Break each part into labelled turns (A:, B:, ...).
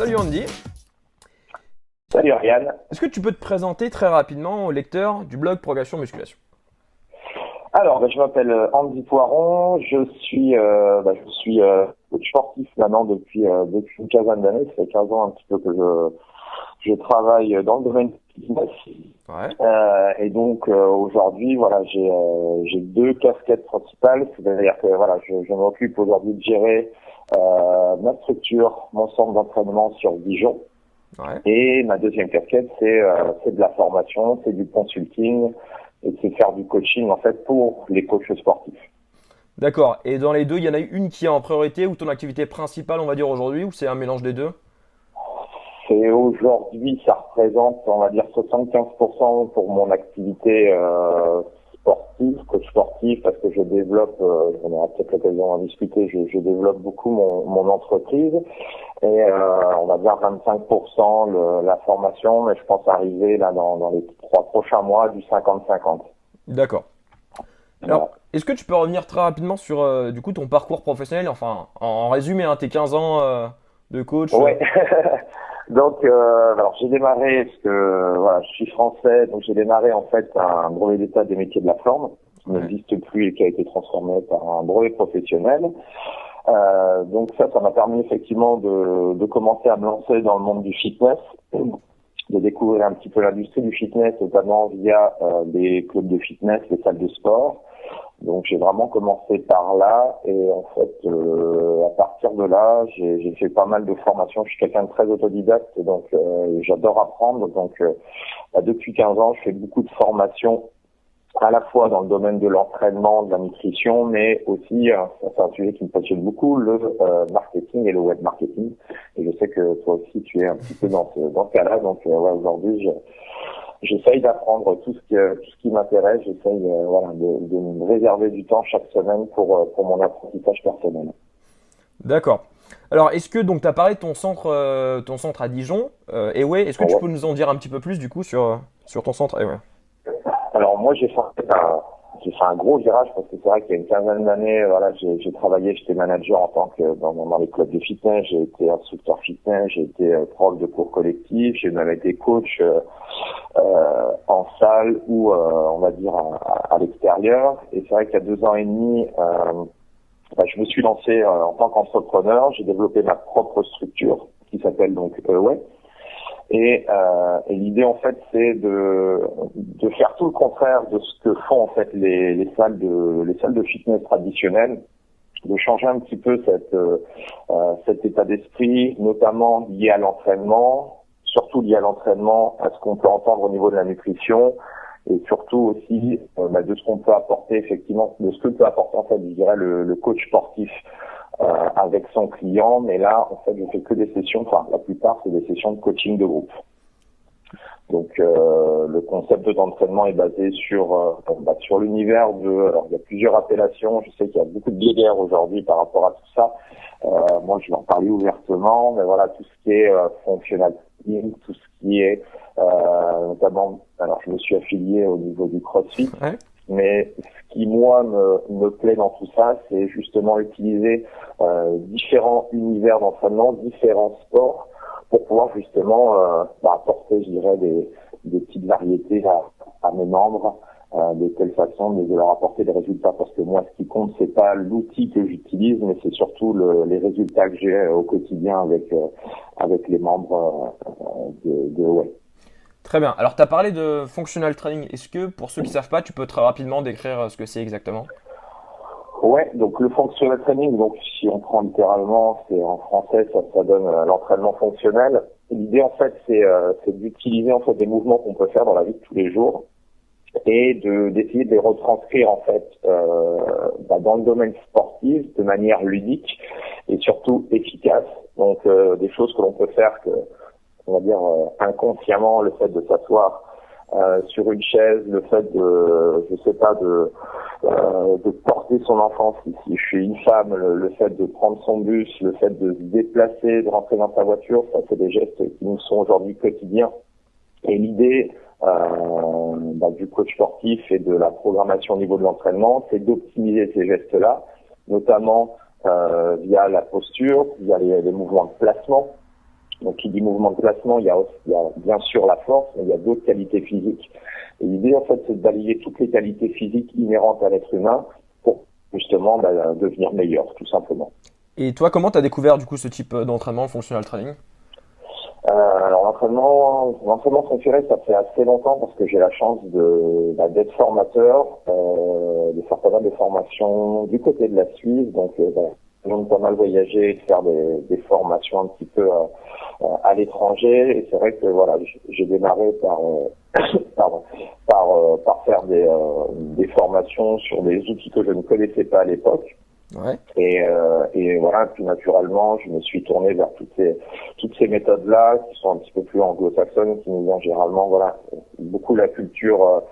A: Salut Andy,
B: Salut Ariane.
A: est-ce que tu peux te présenter très rapidement au lecteur du blog Progression Musculation?
B: Alors, je m'appelle Andy Poiron. Je suis coach sportif maintenant depuis une quinzaine d'années. Ça fait 15 ans un petit peu que je travaille dans le domaine du business.
A: Ouais.
B: Et donc aujourd'hui, voilà, j'ai deux casquettes principales. C'est-à-dire que voilà, je m'occupe aujourd'hui de gérer ma structure, mon centre d'entraînement sur Dijon.
A: Ouais.
B: Et ma deuxième casquette, c'est de la formation, c'est du consulting et c'est faire du coaching en fait pour les coachs sportifs.
A: D'accord. Et dans les deux, il y en a une qui est en priorité ou ton activité principale, on va dire aujourd'hui, ou c'est un mélange des deux?
B: C'est aujourd'hui, ça représente, on va dire 75% pour mon activité sportive, coach sportif, parce que je développe, on aura peut-être l'occasion d'en discuter, je développe beaucoup mon entreprise. Et on va dire 25% la formation, mais je pense arriver là dans les 3 prochains mois du 50-50.
A: D'accord. Alors,
B: Voilà.
A: est-ce que tu peux revenir très rapidement sur du coup ton parcours professionnel, enfin en résumé, hein, tes 15 ans de coach
B: Ouais. Donc, alors j'ai démarré parce que voilà, je suis français, donc j'ai démarré en fait un brevet d'état des métiers de la forme qui
A: Ouais.
B: n'existe plus et qui a été transformé par un brevet professionnel. Donc ça m'a permis effectivement de commencer à me lancer dans le monde du fitness, de découvrir un petit peu l'industrie du fitness, notamment via les clubs de fitness, les salles de sport. Donc j'ai vraiment commencé par là et en fait à partir de là j'ai fait pas mal de formations. Je suis quelqu'un de très autodidacte donc j'adore apprendre. Donc depuis 15 ans je fais beaucoup de formations à la fois dans le domaine de l'entraînement, de la nutrition, mais aussi c'est un sujet qui me passionne beaucoup, le marketing et le web marketing. Et je sais que toi aussi tu es un petit peu dans ce cas-là. Donc ouais, aujourd'hui j'essaye d'apprendre tout ce qui m'intéresse. J'essaye voilà de me réserver du temps chaque semaine pour mon apprentissage personnel.
A: D'accord. Alors, est-ce que donc tu as parlé de ton centre à Dijon, et ouais, est-ce que tu
B: Ouais.
A: peux nous en dire un petit peu plus du coup sur ton centre? Et ouais.
B: Alors moi j'ai fait un gros virage parce que c'est vrai qu'il y a une quinzaine d'années, voilà, j'ai travaillé, j'étais manager en tant que dans les clubs de fitness, j'ai été instructeur fitness, j'ai été prof de cours collectifs, j'ai même été coach en salle ou on va dire à l'extérieur. Et c'est vrai qu'il y a 2 ans et demi, je me suis lancé en tant qu'entrepreneur, j'ai développé ma propre structure qui s'appelle donc Away. Et l'idée en fait c'est de faire tout le contraire de ce que font en fait les salles de fitness traditionnelles, de changer un petit peu cet état d'esprit, notamment lié à l'entraînement, surtout lié à l'entraînement, à ce qu'on peut entendre au niveau de la nutrition et surtout aussi de ce qu'on peut apporter effectivement, de ce que peut apporter en fait je dirais le coach sportif avec son client. Mais là en fait je fais que des sessions, enfin la plupart c'est des sessions de coaching de groupe. Donc le concept d'entraînement est basé sur l'univers alors il y a plusieurs appellations. Je sais qu'il y a beaucoup de guéguerres aujourd'hui par rapport à tout ça. Moi je vais en parler ouvertement, mais voilà tout ce qui est functional training, tout ce qui est notamment, alors je me suis affilié au niveau du CrossFit,
A: Ouais.
B: mais ce qui moi me plaît dans tout ça, c'est justement utiliser différents univers d'entraînement, différents sports pour pouvoir justement apporter, je dirais, des petites variétés à mes membres de telle façon de leur apporter des résultats. Parce que moi, ce qui compte, c'est pas l'outil que j'utilise, mais c'est surtout les résultats que j'ai au quotidien avec les membres de ouais.
A: Très bien. Alors, tu as parlé de functional training. Est-ce que pour ceux qui savent pas, tu peux très rapidement décrire ce que c'est exactement?
B: Ouais, donc le functional training, donc si on prend littéralement, c'est en français, ça donne l'entraînement fonctionnel. L'idée en fait, c'est d'utiliser en fait des mouvements qu'on peut faire dans la vie de tous les jours et d'essayer de les retranscrire en fait dans le domaine sportif de manière ludique et surtout efficace. Donc des choses que l'on peut faire que on va dire inconsciemment, le fait de s'asseoir sur une chaise, le fait de porter son enfant si je suis une femme, le fait de prendre son bus, le fait de se déplacer, de rentrer dans sa voiture, ça c'est des gestes qui nous sont aujourd'hui quotidiens. Et l'idée du coach sportif et de la programmation au niveau de l'entraînement, c'est d'optimiser ces gestes-là, notamment via la posture, via les mouvements de placement, Donc, qui dit mouvement de placement, il y a bien sûr la force, mais il y a d'autres qualités physiques. Et l'idée, en fait, c'est d'allier toutes les qualités physiques inhérentes à l'être humain pour justement devenir meilleur, tout simplement.
A: Et toi, comment tu as découvert du coup ce type d'entraînement, le functional training?
B: Alors l'entraînement fonctionnel, ça fait assez longtemps parce que j'ai la chance d'être formateur, de faire pas mal de formations du côté de la Suisse, donc j'ai pas mal voyagé et de faire des formations un petit peu à l'étranger. Et c'est vrai que voilà, j'ai démarré pardon, par faire des formations sur des outils que je ne connaissais pas à l'époque.
A: Ouais.
B: Et voilà, puis naturellement, je me suis tourné vers toutes ces méthodes-là, qui sont un petit peu plus anglo-saxonnes, qui nous ont généralement, voilà, beaucoup la culture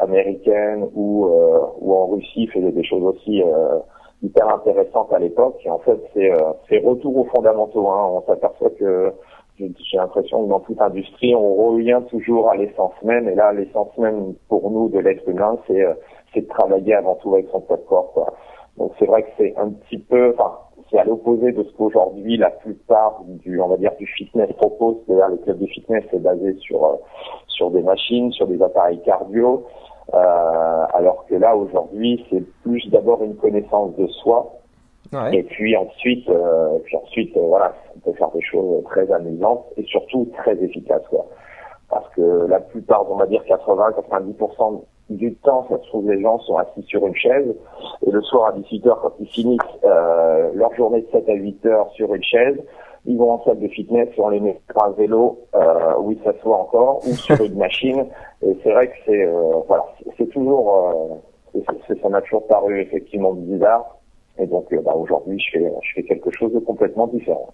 B: américaine ou en Russie faisait des choses aussi hyper intéressantes à l'époque. Et en fait, c'est retour aux fondamentaux. Hein. On s'aperçoit que j'ai l'impression que dans toute industrie, on revient toujours à l'essence même. Et là, l'essence même pour nous de l'être humain, c'est de travailler avant tout avec son poids de corps, quoi. Donc c'est vrai que c'est un petit peu, enfin, c'est à l'opposé de ce qu'aujourd'hui la plupart on va dire, du fitness propose. C'est-à-dire le club de fitness est basé sur des machines, sur des appareils cardio, alors que là aujourd'hui c'est plus d'abord une connaissance de soi.
A: Ouais.
B: Et puis ensuite, voilà, on peut faire des choses très amusantes et surtout très efficaces, quoi. Parce que la plupart, on va dire 80-90% du temps, ça se trouve, les gens sont assis sur une chaise, et le soir à 18h, quand ils finissent leur journée de 7 à 8 heures sur une chaise, ils vont en salle de fitness et on les met sur un vélo où ils s'assoient encore, ou sur une machine. Et c'est vrai que c'est toujours, ça m'a toujours paru effectivement bizarre. Et donc aujourd'hui, je fais quelque chose de complètement différent.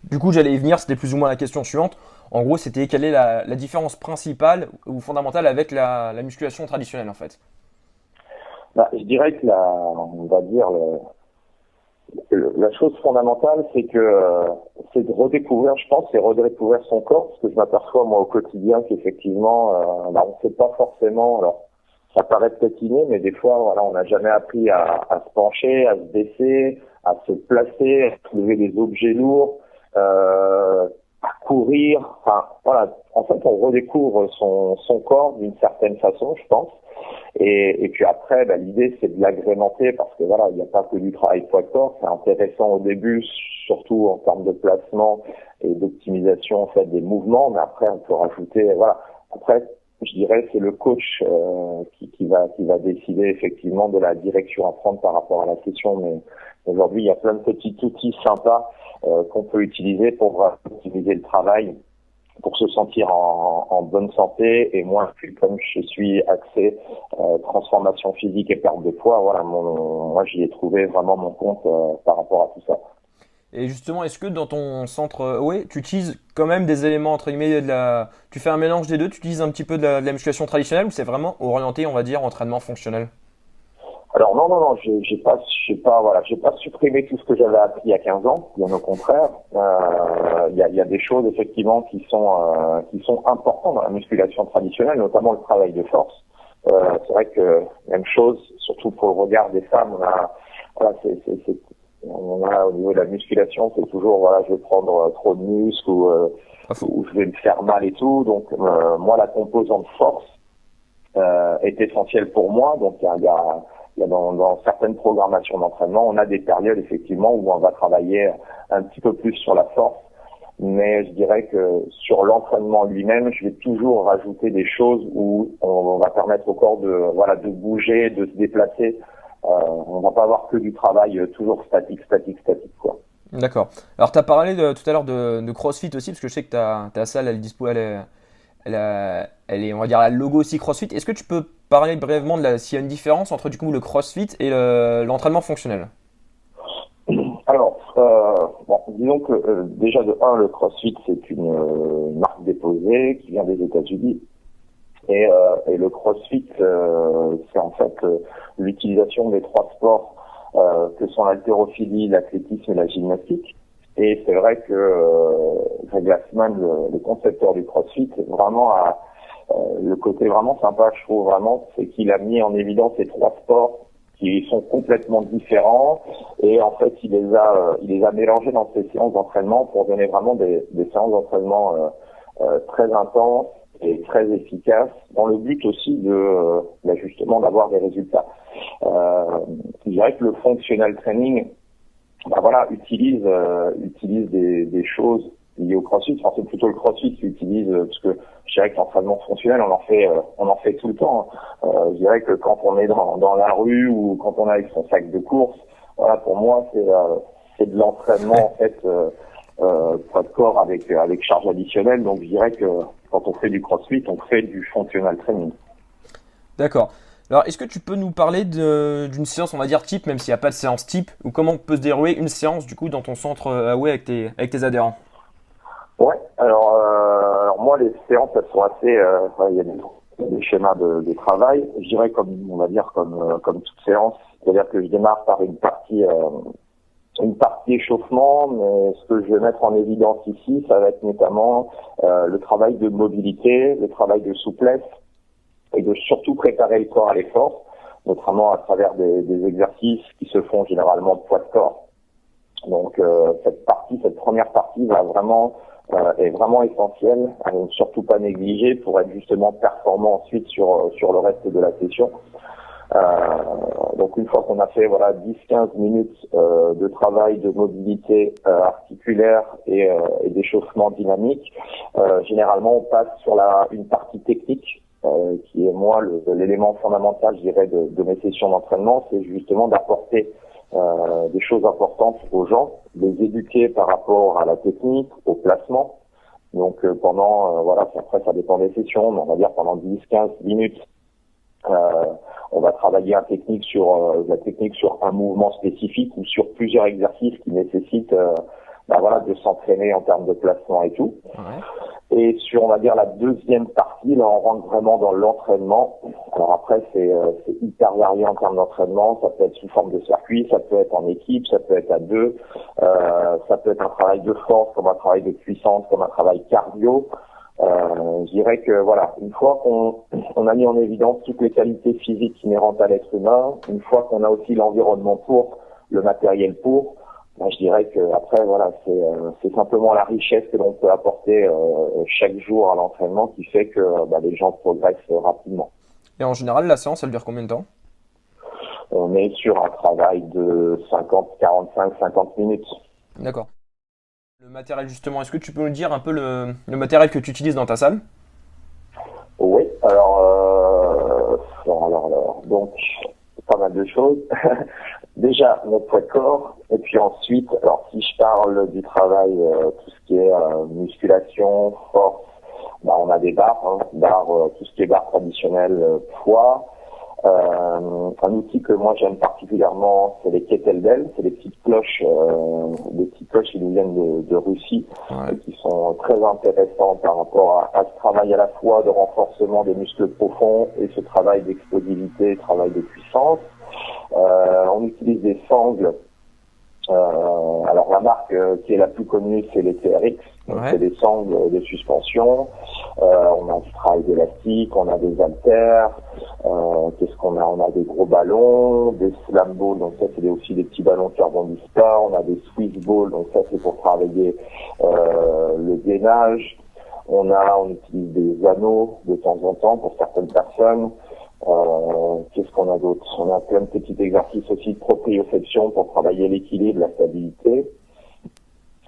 A: Du coup, j'allais y venir, c'était plus ou moins la question suivante. En gros, c'était quelle est la différence principale ou fondamentale avec la musculation traditionnelle en fait?
B: Je dirais que on va dire, la chose fondamentale, c'est de redécouvrir, je pense, c'est redécouvrir son corps, parce que je m'aperçois moi au quotidien qu'effectivement, on ne sait pas forcément. Alors, ça paraît peut-être inné, mais des fois, voilà, on n'a jamais appris à se pencher, à se baisser, à se placer, à soulever des objets lourds, à courir. Enfin, voilà. En fait, on redécouvre son corps d'une certaine façon, je pense. Et puis après, l'idée c'est de l'agrémenter parce que voilà, il n'y a pas que du travail poids de corps. C'est intéressant au début, surtout en termes de placement et d'optimisation en fait des mouvements, mais après on peut rajouter, voilà. Après, je dirais c'est le coach qui va décider effectivement de la direction à prendre par rapport à la session. Mais aujourd'hui, il y a plein de petits outils sympas qu'on peut utiliser pour optimiser le travail, pour se sentir en bonne santé. Et moi, comme je suis axé transformation physique et perte de poids, voilà, moi j'y ai trouvé vraiment mon compte par rapport à tout ça.
A: Et justement, est-ce que dans ton centre ouais, tu utilises quand même des éléments entre guillemets tu fais un mélange des deux, tu utilises un petit peu de la musculation traditionnelle ou c'est vraiment orienté, on va dire, entraînement fonctionnel?
B: Alors non, j'ai pas supprimé tout ce que j'avais appris il y a 15 ans, bien au contraire. Il y a des choses effectivement qui sont importantes dans la musculation traditionnelle, notamment le travail de force. C'est vrai que même chose, surtout pour le regard des femmes, on a au niveau de la musculation, c'est toujours voilà, je vais prendre trop de muscles ou je vais me faire mal et tout. Donc moi, la composante force est essentielle pour moi. Donc il y a dans certaines programmations d'entraînement, on a des périodes effectivement où on va travailler un petit peu plus sur la force, mais je dirais que sur l'entraînement lui-même, je vais toujours rajouter des choses où on va permettre au corps de bouger, de se déplacer. On va pas avoir que du travail toujours statique, quoi.
A: D'accord. Alors, tu as parlé tout à l'heure de CrossFit aussi, parce que je sais que ta salle, elle est dispo, elle est, on va dire, la logo aussi CrossFit. Est-ce que tu peux parler brièvement s'il y a une différence entre du coup le CrossFit et l'entraînement fonctionnel?
B: Alors, disons que déjà de un, le CrossFit c'est une marque déposée qui vient des États-Unis et le CrossFit c'est en fait l'utilisation des trois sports que sont l'haltérophilie, l'athlétisme et la gymnastique. Et c'est vrai que Greg Glassman, le concepteur du CrossFit, vraiment le côté vraiment sympa, je trouve vraiment, c'est qu'il a mis en évidence ces trois sports qui sont complètement différents. Et en fait, il les a mélangés dans ces séances d'entraînement pour donner vraiment des séances d'entraînement très intenses et très efficaces, dans le but aussi justement d'avoir des résultats. Je dirais que le functional training, utilise des choses liées au CrossFit. Enfin, c'est plutôt le CrossFit qui utilise, parce que je dirais que l'entraînement fonctionnel, on en fait tout le temps. Je dirais que quand on est dans la rue ou quand on est avec son sac de course, voilà, pour moi, c'est de l'entraînement, en fait, poids de corps avec charge additionnelle. Donc, je dirais que quand on fait du CrossFit, on fait du functional training.
A: D'accord. Alors, est-ce que tu peux nous parler d'une séance, on va dire type, même s'il n'y a pas de séance type, ou comment peut se dérouler une séance du coup dans ton centre AOE avec tes adhérents?
B: Ouais. Alors moi, les séances, elles sont assez. Il y a des schémas de travail. Je dirais comme toute séance, c'est-à-dire que je démarre par une partie échauffement, mais ce que je vais mettre en évidence ici, ça va être notamment le travail de mobilité, le travail de souplesse, et de surtout préparer le corps à l'effort, notamment à travers des exercices qui se font généralement de poids de corps. Donc cette première partie est vraiment essentielle, à ne surtout pas négliger pour être justement performant ensuite sur le reste de la session. Donc une fois qu'on a fait 10-15 minutes de travail de mobilité articulaire et d'échauffement dynamique, généralement on passe sur une partie technique, qui est moi l'élément fondamental, je dirais, de mes sessions d'entraînement, c'est justement d'apporter des choses importantes aux gens, les éduquer par rapport à la technique, au placement. Donc après ça dépend des sessions, mais on va dire pendant 10-15 minutes, on va travailler la technique sur un mouvement spécifique ou sur plusieurs exercices qui nécessitent de s'entraîner en termes de placement et tout. Ouais. Et sur, on va dire, la deuxième partie, là, on rentre vraiment dans l'entraînement. Alors après, c'est hyper varié en termes d'entraînement. Ça peut être sous forme de circuit, ça peut être en équipe, ça peut être à deux, ça peut être un travail de force, comme un travail de puissance, comme un travail cardio. Je dirais que une fois qu'on a mis en évidence toutes les qualités physiques inhérentes à l'être humain, une fois qu'on a aussi l'environnement pour, le matériel pour, je dirais que après c'est simplement la richesse que l'on peut apporter chaque jour à l'entraînement qui fait que les gens progressent rapidement.
A: Et en général, la séance, elle dure combien de temps?
B: On est sur un travail de 50 minutes.
A: D'accord. Le matériel justement, est-ce que tu peux nous dire un peu le matériel que tu utilises dans ta salle?
B: Oui, alors donc pas mal de choses. Déjà notre poids de corps, et puis ensuite, alors si je parle du travail, tout ce qui est musculation, force, on a des barres, tout ce qui est barres traditionnelles, poids. Un outil que moi j'aime particulièrement, c'est les kettlebells, c'est les petites cloches qui nous viennent de Russie, ouais, qui sont très intéressantes par rapport à ce travail à la fois de renforcement des muscles profonds et ce travail d'explosivité, travail de puissance. On utilise des sangles. Alors la marque qui est la plus connue, c'est les TRX, donc ouais, c'est des sangles de suspension. On a du travail d'élastique, on a des haltères. Qu'est-ce qu'on a? On a des gros ballons, des slam balls, donc ça c'est aussi des petits ballons qui rebondissent pas. On a des Swiss balls, donc ça c'est pour travailler le gainage. On utilise des anneaux de temps en temps pour certaines personnes. Qu'est-ce qu'on a d'autre? On a plein de petits exercices aussi de proprioception pour travailler l'équilibre, la stabilité.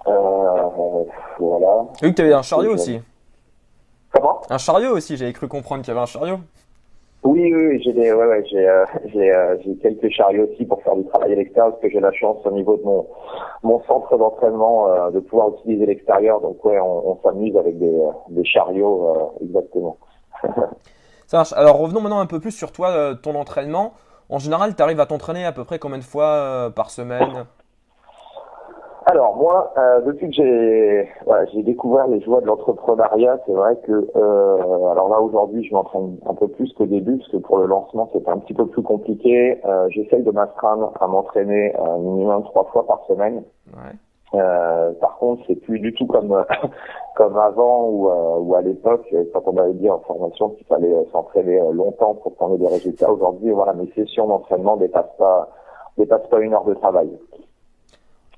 B: Voilà.
A: J'ai vu que tu avais un chariot aussi.
B: Comment?
A: Un chariot aussi, j'avais cru comprendre qu'il y avait un chariot.
B: Oui, j'ai quelques chariots aussi pour faire du travail à l'extérieur, parce que j'ai la chance au niveau de mon centre d'entraînement de pouvoir utiliser l'extérieur. Donc ouais, on s'amuse avec des chariots, exactement.
A: Ça marche. Alors revenons maintenant un peu plus sur toi, ton entraînement. En général, tu arrives à t'entraîner à peu près combien de fois par semaine?
B: Alors moi, depuis que j'ai découvert les joies de l'entrepreneuriat, c'est vrai que alors là aujourd'hui, je m'entraîne un peu plus qu'au début, parce que pour le lancement c'était un petit peu plus compliqué. J'essaye de m'astreindre à m'entraîner minimum 3 fois par semaine. Ouais. Par contre, c'est plus du tout comme comme avant ou à l'époque quand on m'avait dit en formation qu'il fallait s'entraîner longtemps pour prendre des résultats. Aujourd'hui, voilà, mes sessions d'entraînement dépassent pas 1 heure de travail.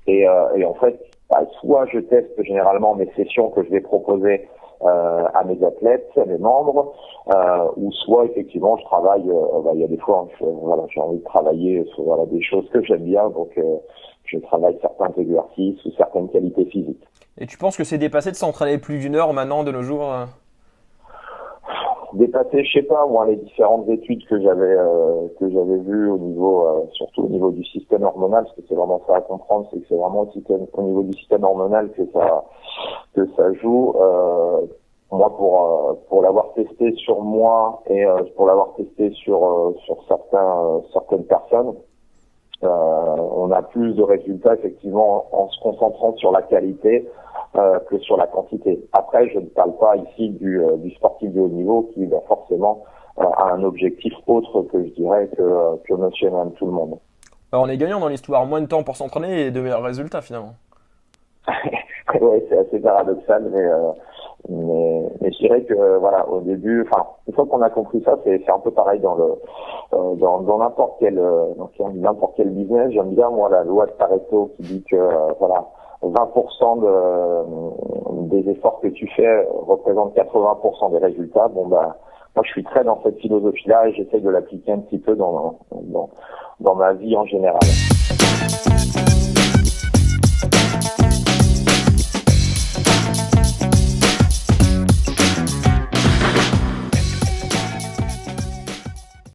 B: Et en fait, bah, soit je teste généralement mes sessions que je vais proposer à mes athlètes, à mes membres, ou soit effectivement je travaille. Bah, il y a des fois, voilà, j'ai envie de travailler sur voilà, des choses que j'aime bien, donc je travaille certains exercices ou certaines qualités physiques.
A: Et tu penses que c'est dépassé de s'entraîner plus d'1 heure maintenant de nos jours
B: Dépasser, je sais pas, moi, les différentes études que j'avais vues au niveau, surtout au niveau du système hormonal, parce que c'est vraiment ça à comprendre, c'est que c'est vraiment au niveau du système hormonal que ça joue. Moi, pour l'avoir testé sur moi et pour l'avoir testé sur certaines personnes, on a plus de résultats effectivement en se concentrant sur la qualité que sur la quantité. Après, je ne parle pas ici du sportif de haut niveau qui forcément a un objectif autre que je dirais que monsieur et madame tout le monde.
A: Alors, on est gagnant dans l'histoire, moins de temps pour s'entraîner et de meilleurs résultats finalement.
B: Oui, c'est assez paradoxal, mais je dirais que voilà, au début, enfin, une fois qu'on a compris ça, c'est un peu pareil dans n'importe quel business. J'aime bien moi la loi de Pareto qui dit que voilà, 20% des efforts que tu fais représentent 80% des résultats. Bon bah moi je suis très dans cette philosophie-là et j'essaie de l'appliquer un petit peu dans ma vie en général.